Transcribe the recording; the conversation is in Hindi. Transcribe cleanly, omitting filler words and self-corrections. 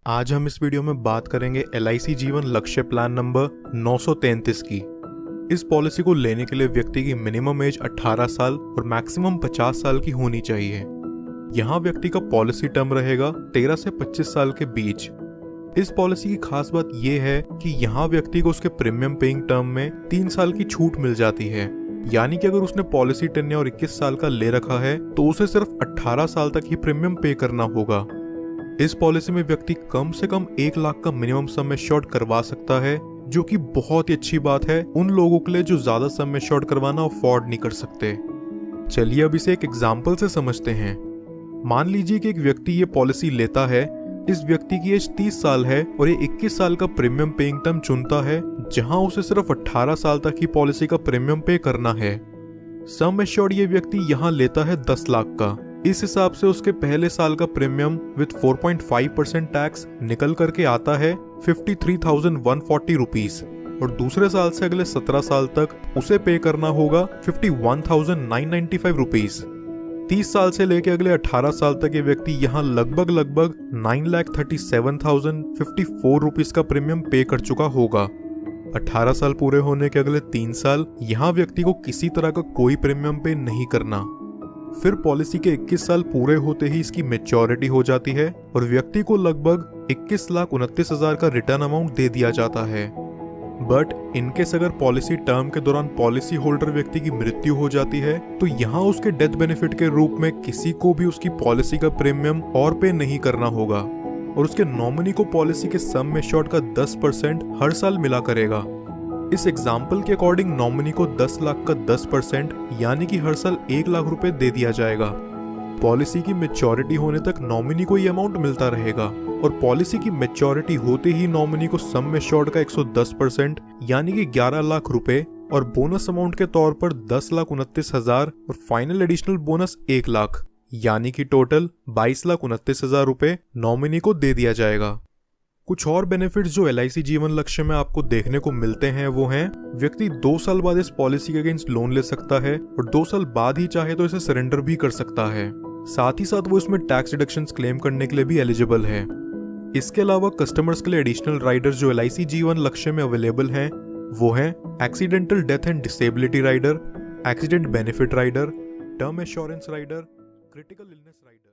आज हम इस वीडियो में बात करेंगे LIC जीवन लक्ष्य प्लान नंबर 933 की। इस पॉलिसी को लेने के लिए व्यक्ति की मिनिमम एज 18 साल और मैक्सिमम 50 साल की होनी चाहिए। यहाँ व्यक्ति का पॉलिसी टर्म रहेगा 13 से 25 साल के बीच। इस पॉलिसी की खास बात यह है कि यहाँ व्यक्ति को उसके प्रीमियम पेइंग टर्म में 3 साल की छूट मिल जाती है। यानी कि अगर उसने पॉलिसी टेन्योर 21 साल का ले रखा है तो उसे सिर्फ 18 साल तक ही प्रीमियम पे करना होगा। इस पॉलिसी में व्यक्ति कम से कम 1 लाख का मिनिमम सम एश्योर्ड करवा सकता है, जो कि बहुत ही अच्छी बात है उन लोगों के लिए जो ज्यादा सम एश्योर्ड करवाना अफोर्ड नहीं कर सकते। चलिए अब इसे एक एग्जाम्पल से समझते हैं। मान लीजिए कि एक व्यक्ति ये पॉलिसी लेता है। इस व्यक्ति की एज 30 साल है और ये 21 साल का प्रीमियम पेइंग टर्म चुनता है, जहां उसे सिर्फ 18 साल तक ही पॉलिसी का प्रीमियम पे करना है। सम एश्योर्ड ये व्यक्ति यहाँ लेता है 10 लाख का। इस हिसाब से उसके पहले साल का प्रीमियम विद 4.5% टैक्स निकल करके आता है 53,140 रुपीज और दूसरे साल से अगले 17 साल तक उसे पे करना होगा 51,995 रुपीज। 30 साल से लेके अगले 18 साल तक ये व्यक्ति यहाँ लगभग 9,37,054 रुपीज का प्रीमियम पे कर चुका होगा। 18 साल पूरे होने के अगले 3 साल यहाँ व्यक्ति को किसी तरह का कोई प्रीमियम पे नहीं करना। फिर पॉलिसी के 21 साल पूरे होते ही इसकी मैच्योरिटी हो जाती है और व्यक्ति को लगभग 21,29,000 का रिटर्न अमाउंट दे दिया जाता है। बट इनकेस अगर पॉलिसी टर्म के दौरान पॉलिसी होल्डर व्यक्ति की मृत्यु हो जाती है तो यहाँ उसके डेथ बेनिफिट के रूप में किसी को भी उसकी पॉलिसी का प्रीमियम और पे नहीं करना होगा और उसके नॉमिनी को पॉलिसी के सम एश्योर्ड का 10% हर साल मिला करेगा। इस एग्जाम्पल के अकॉर्डिंग नॉमिनी को 10 लाख का 10% यानी कि हर साल 1 लाख रुपए दे दिया जाएगा। पॉलिसी की मैच्योरिटी होने तक नॉमिनी को ये अमाउंट मिलता रहेगा और पॉलिसी की मैच्योरिटी होते ही नॉमिनी को सम एश्योर्ड का 110% यानी कि 11 लाख रुपए और बोनस अमाउंट के तौर पर 10,29,000 और फाइनल एडिशनल बोनस 1 लाख यानी कि टोटल 22,29,000 रुपए नॉमिनी को दे दिया जाएगा। कुछ और बेनिफिट्स जो LIC जीवन लक्ष्य में आपको देखने को मिलते हैं वो हैं, व्यक्ति 2 साल बाद इस पॉलिसी के अगेंस्ट लोन ले सकता है और 2 साल बाद ही चाहे तो इसे सरेंडर भी कर सकता है। साथ ही साथ वो इसमें टैक्स डिडक्शंस क्लेम करने के लिए भी एलिजिबल है। इसके अलावा कस्टमर्स के लिए एडिशनल राइडर्स जो LIC जीवन लक्ष्य में अवेलेबल हैं वो हैं accidental death and disability rider, accident benefit rider, term assurance rider, critical illness rider.